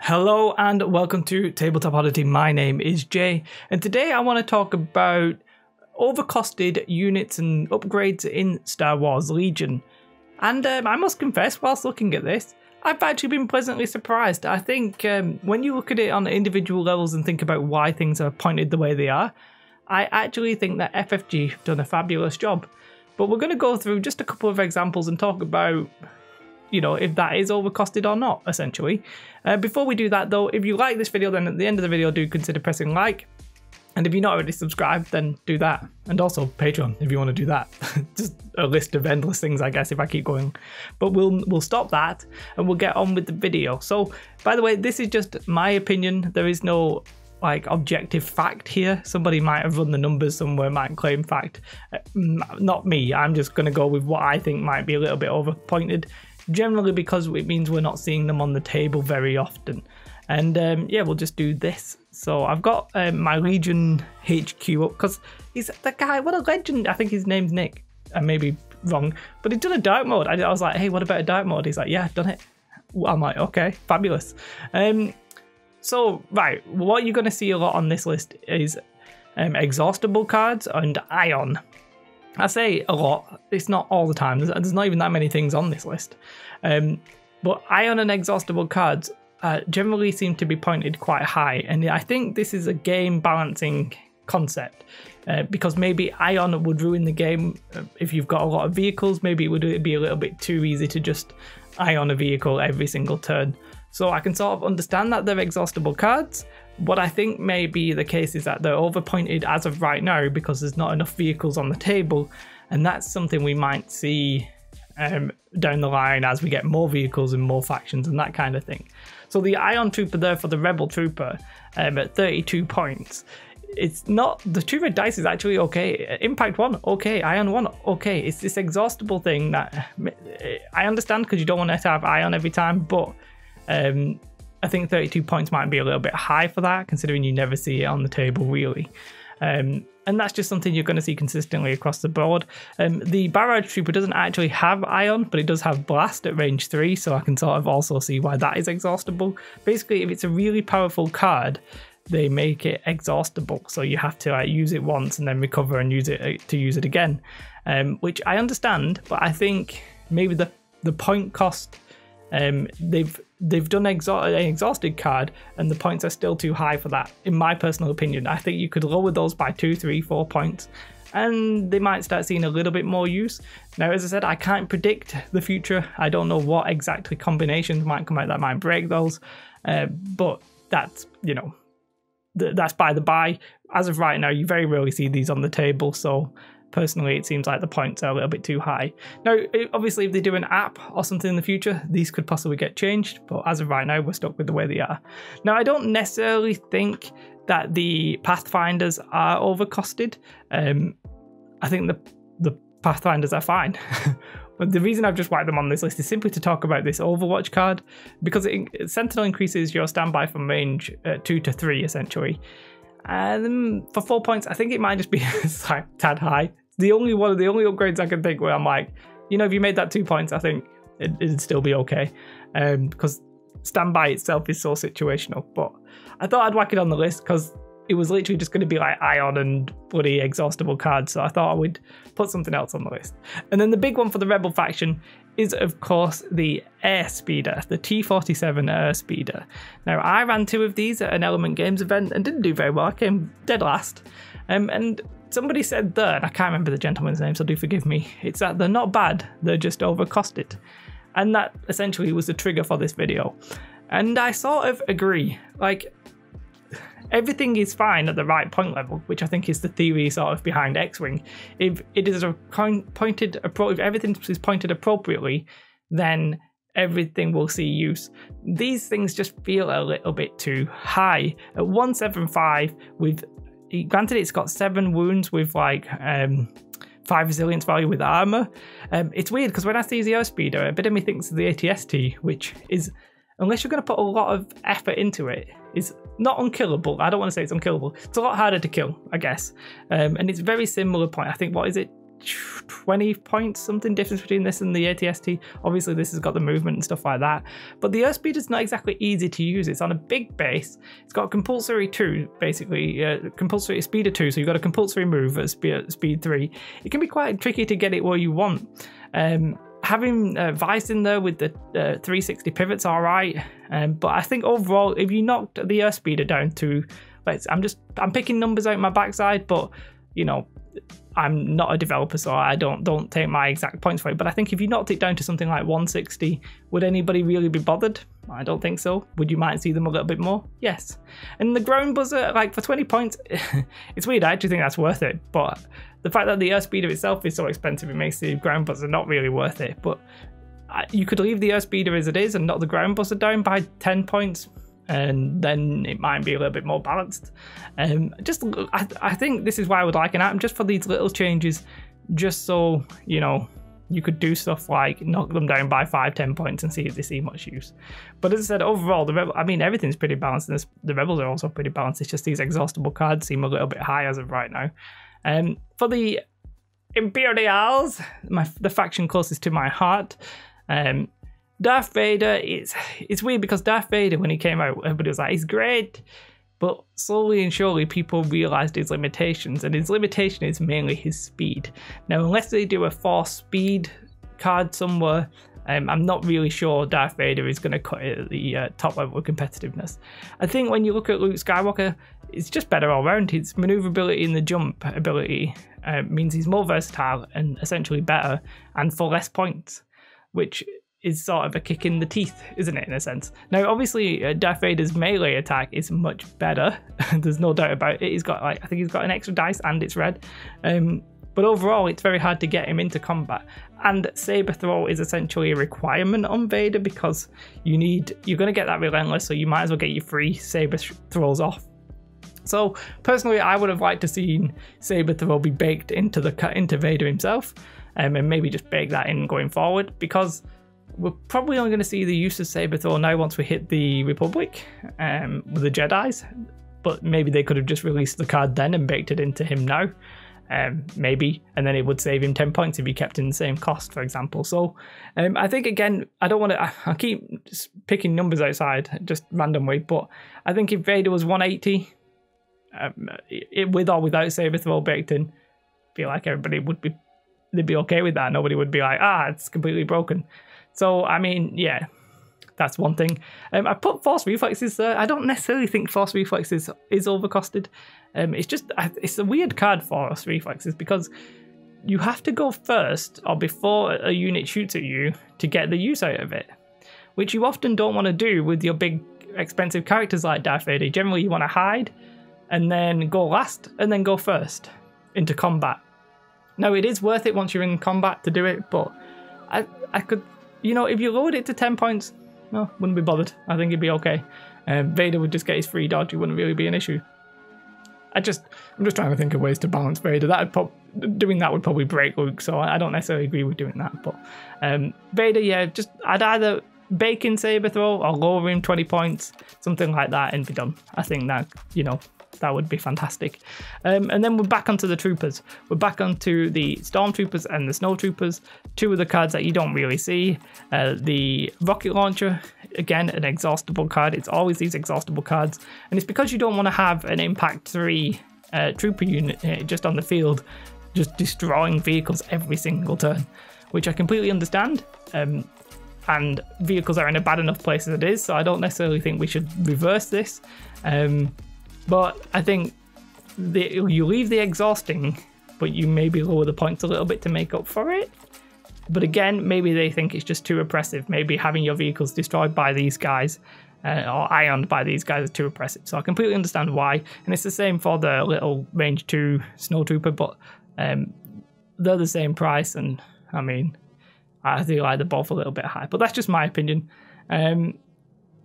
Hello and welcome to Tabletop Oddity. My name is Jay, and today I want to talk about overcosted units and upgrades in Star Wars Legion. And I must confess, whilst looking at this, I've actually been pleasantly surprised. I think when you look at it on individual levels and think about why things are pointed the way they are, I actually think that FFG have done a fabulous job. But we're going to go through just a couple of examples and talk about, you know, if that is overcosted or not, essentially. Before we do that though, if you like this video, then at the end of the video do consider pressing like. And if you're not already subscribed, then do that. And also Patreon, if you want to do that. Just a list of endless things, I guess, if I keep going. But we'll stop that and we'll get on with the video. So, by the way, this is just my opinion. There is no like objective fact here. Somebody might have run the numbers somewhere, might claim fact. Not me. I'm just going to go with what I think might be a little bit overpointed. Generally because it means we're not seeing them on the table very often. And yeah, we'll just do this. So I've got my Legion HQ up because he's the guy, what a legend. I think his name's Nick. I may be wrong, but he's done a dark mode. I was like, hey, what about a dark mode? He's like, yeah, done it. I'm like, okay, fabulous. So, right, what you're going to see a lot on this list is Exhaustible Cards and Ion. I say a lot, it's not all the time, there's not even that many things on this list. But Ion and Exhaustible Cards generally seem to be pointed quite high, and I think this is a game balancing concept. Because maybe Ion would ruin the game if you've got a lot of vehicles. Maybe it would be a little bit too easy to just Ion a vehicle every single turn. So I can sort of understand that they're Exhaustible Cards. What I think may be the case is that they're overpointed as of right now because there's not enough vehicles on the table, and that's something we might see down the line as we get more vehicles and more factions and that kind of thing. So the Ion Trooper there for the Rebel Trooper at 32 points. It's not, the 2 red dice is actually okay. Impact 1, okay. Ion 1, okay. It's this exhaustible thing that I understand because you don't want to have Ion every time, but I think 32 points might be a little bit high for that, considering you never see it on the table really. And that's just something you're going to see consistently across the board. The Barrage Trooper doesn't actually have Ion, but it does have Blast at range 3, so I can sort of also see why that is exhaustible. Basically, if it's a really powerful card, they make it exhaustible, so you have to use it once and then recover and use it to use it again. Which I understand, but I think maybe the point cost, they've done an exhausted card and the points are still too high for that, in my personal opinion. I think you could lower those by 2, 3, 4 points and they might start seeing a little bit more use. Now, as I said, I can't predict the future. I don't know what exactly combinations might come out that might break those, but that's, you know, that's by the by. As of right now, you very rarely see these on the table, so personally, it seems like the points are a little bit too high. Now, obviously, if they do an app or something in the future, these could possibly get changed, but as of right now, we're stuck with the way they are. Now, I don't necessarily think that the Pathfinders are overcosted. I think the Pathfinders are fine. But the reason I've just whacked them on this list is simply to talk about this Overwatch card, because Sentinel increases your standby from range 2 to 3, essentially. And for 4 points, I think it might just be a tad high. The only one of the only upgrades I can think where I'm like, you know, if you made that 2 points, I think it'd still be okay. Because standby itself is so situational. But I thought I'd whack it on the list because it was literally just going to be like Ion and bloody Exhaustible Cards. So I thought I would put something else on the list. And then the big one for the Rebel faction is, of course, the Air Speeder, the T-47 Air Speeder. Now, I ran 2 of these at an Element Games event and didn't do very well. I came dead last. And somebody said there, and I can't remember the gentleman's name, so do forgive me, it's that they're not bad, they're just overcosted. And that essentially was the trigger for this video. And I sort of agree. Like, everything is fine at the right point level, which I think is the theory sort of behind X-Wing. If it is if everything is pointed appropriately, then everything will see use. These things just feel a little bit too high. At 175, with granted it's got 7 wounds with like 5 resilience value with armor. It's weird because when I see the Airspeeder, a bit of me thinks of the ATST, which is, unless you're going to put a lot of effort into it, is not unkillable. I don't want to say it's unkillable. It's a lot harder to kill, I guess. And it's very similar point. I think, what is it? 20 points something difference between this and the ATST. Obviously this has got the movement and stuff like that, but the Earth Speed is not exactly easy to use. It's on a big base. It's got a compulsory 2, basically, compulsory speed of 2, so you've got a compulsory move at speed 3. It can be quite tricky to get it where you want. Having Vice in there with the 360 pivot's alright, but I think overall, if you knocked the Earth Speeder down to, I'm picking numbers out my backside, but you know, I'm not a developer, so I don't take my exact points for it. But I think if you knocked it down to something like 160, would anybody really be bothered? I don't think so. Would you might see them a little bit more? Yes. And the ground buzzer, like for 20 points, it's weird. I actually think that's worth it. But the fact that the Earth Speeder itself is so expensive, it makes the ground buzzer not really worth it. But you could leave the Earth Speeder as it is and knock the ground buzzer down by 10 points. And then it might be a little bit more balanced. I think this is why I would like an app, just for these little changes, just so, you know, you could do stuff like knock them down by 5-10 points and see if they see much use. But as I said, overall, everything's pretty balanced, and the Rebels are also pretty balanced. It's just these exhaustible cards seem a little bit high as of right now. For the Imperials, the faction closest to my heart, Darth Vader, it's weird because Darth Vader, when he came out, everybody was like, he's great. But slowly and surely people realised his limitations, and his limitation is mainly his speed. Now, unless they do a Force speed card somewhere, I'm not really sure Darth Vader is going to cut it at the top level of competitiveness. I think when you look at Luke Skywalker, it's just better all round. His manoeuvrability and the jump ability means he's more versatile and essentially better, and for less points, which is sort of a kick in the teeth, isn't it, in a sense? Now, obviously, Darth Vader's melee attack is much better. There's no doubt about it. He's got, I think he's got an extra dice and it's red. But overall, it's very hard to get him into combat. And Saber Throw is essentially a requirement on Vader because you're going to get that relentless, so you might as well get your free Saber Throws off. So personally, I would have liked to seen Saber Throw be baked into Vader himself, and maybe just bake that in going forward, because we're probably only going to see the use of Saber Throw now once we hit the Republic with the Jedis. But maybe they could have just released the card then and baked it into him now. Maybe, and then it would save him 10 points if he kept in the same cost, for example. So I think, again, I don't want to, I keep just picking numbers outside, just randomly, but I think if Vader was 180, with or without Saber Throw baked in, I feel like everybody they'd be okay with that. Nobody would be like, it's completely broken. So, I mean, yeah, that's one thing. I put Force Reflexes there. I don't necessarily think Force Reflexes is overcosted. It's a weird card, Force Reflexes, because you have to go first or before a unit shoots at you to get the use out of it, which you often don't want to do with your big, expensive characters like Darth Vader. Generally, you want to hide and then go last and then go first into combat. Now, it is worth it once you're in combat to do it, but I could... You know, if you lowered it to 10 points, no, wouldn't be bothered. I think it'd be okay. Vader would just get his free dodge. It wouldn't really be an issue. I'm just trying to think of ways to balance Vader. Doing that would probably break Luke, so I don't necessarily agree with doing that. But Vader, yeah, I'd either bake in Saber Throw or lower him 20 points, something like that, and be done. I think that, you know, that would be fantastic. And then we're back onto the troopers. We're back onto the Stormtroopers and the Snowtroopers, two of the cards that you don't really see. The Rocket Launcher, again, an exhaustible card. It's always these exhaustible cards. And it's because you don't want to have an Impact 3 trooper unit just on the field, just destroying vehicles every single turn, which I completely understand. And vehicles are in a bad enough place as it is, so I don't necessarily think we should reverse this. But I think you leave the exhausting, but you maybe lower the points a little bit to make up for it. But again, maybe they think it's just too oppressive. Maybe having your vehicles destroyed by these guys or ioned by these guys is too oppressive. So I completely understand why. And it's the same for the little range 2 Snowtrooper, but they're the same price. And I mean, I feel like they're both a little bit high, but that's just my opinion. And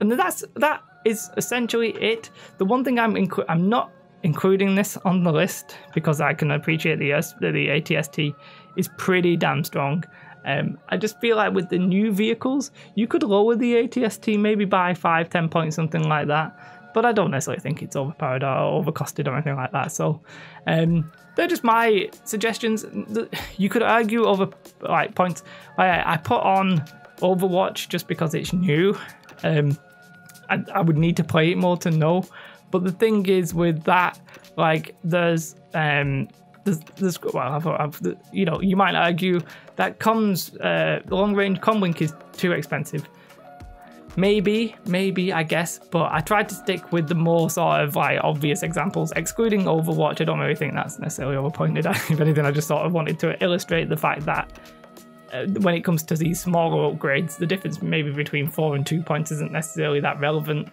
that is essentially it. The one thing I'm not including this on the list because I can appreciate the ATST is pretty damn strong. I just feel like with the new vehicles, you could lower the ATST maybe by 5-10 points, something like that. but I don't necessarily think it's overpowered or overcosted or anything like that. So they're just my suggestions. You could argue over like points. I put on Overwatch just because it's new. I would need to play it more to know. But the thing is with that, like there's well, you know, you might argue that comms, long range comm link is too expensive. Maybe, I guess, but I tried to stick with the more sort of like obvious examples, excluding Overwatch. I don't really think that's necessarily overpointed. If anything, I just sort of wanted to illustrate the fact that when it comes to these smaller upgrades, the difference maybe between 4 and 2 points isn't necessarily that relevant.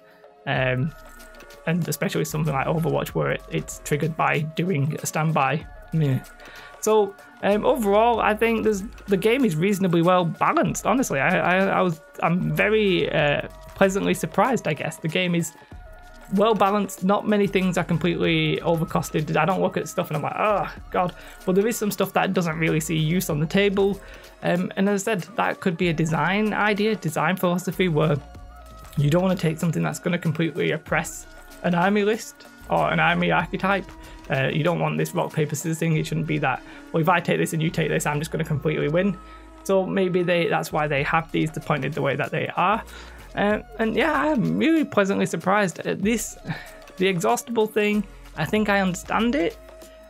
And especially something like Overwatch where it's triggered by doing a standby. Yeah. So overall, I think the game is reasonably well balanced. Honestly, I'm very pleasantly surprised. I guess the game is well balanced. Not many things are completely overcosted. I don't look at stuff and I'm like, oh god. But there is some stuff that doesn't really see use on the table. And as I said, that could be a design idea, design philosophy, where you don't want to take something that's going to completely oppress an army list or an army archetype. You don't want this rock, paper, scissors thing. It shouldn't be that, well, if I take this and you take this, I'm just going to completely win. So maybe that's why they have these pointed the way that they are. And yeah, I'm really pleasantly surprised at this. The exhaustible thing, I think I understand it.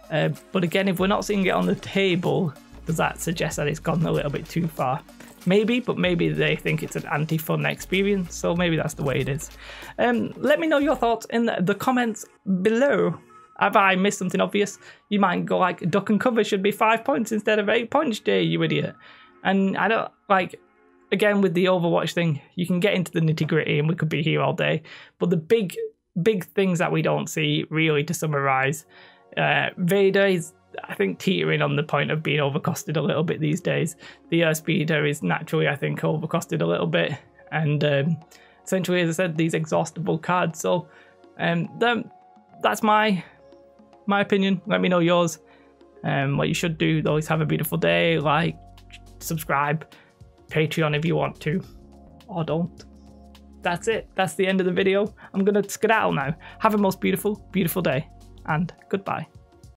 But again, if we're not seeing it on the table, does that suggest that it's gone a little bit too far? Maybe, but maybe they think it's an anti-fun experience, so maybe that's the way it is. Let me know your thoughts in the comments below. Have I missed something obvious? You might go like, duck and cover should be 5 points instead of 8 points, Jay, you idiot. And I don't, like, again, with the Overwatch thing, you can get into the nitty-gritty and we could be here all day. But the big things that we don't see, really, to summarise, Vader is, I think, teetering on the point of being overcosted a little bit these days. The Airspeeder is naturally, I think, overcosted a little bit. And essentially, as I said, these exhaustible cards. So that's my opinion. Let me know yours. What you should do, though, is have a beautiful day. Like, subscribe, Patreon if you want to, or don't. That's it. That's the end of the video. I'm going to skedaddle now. Have a most beautiful, beautiful day, and goodbye.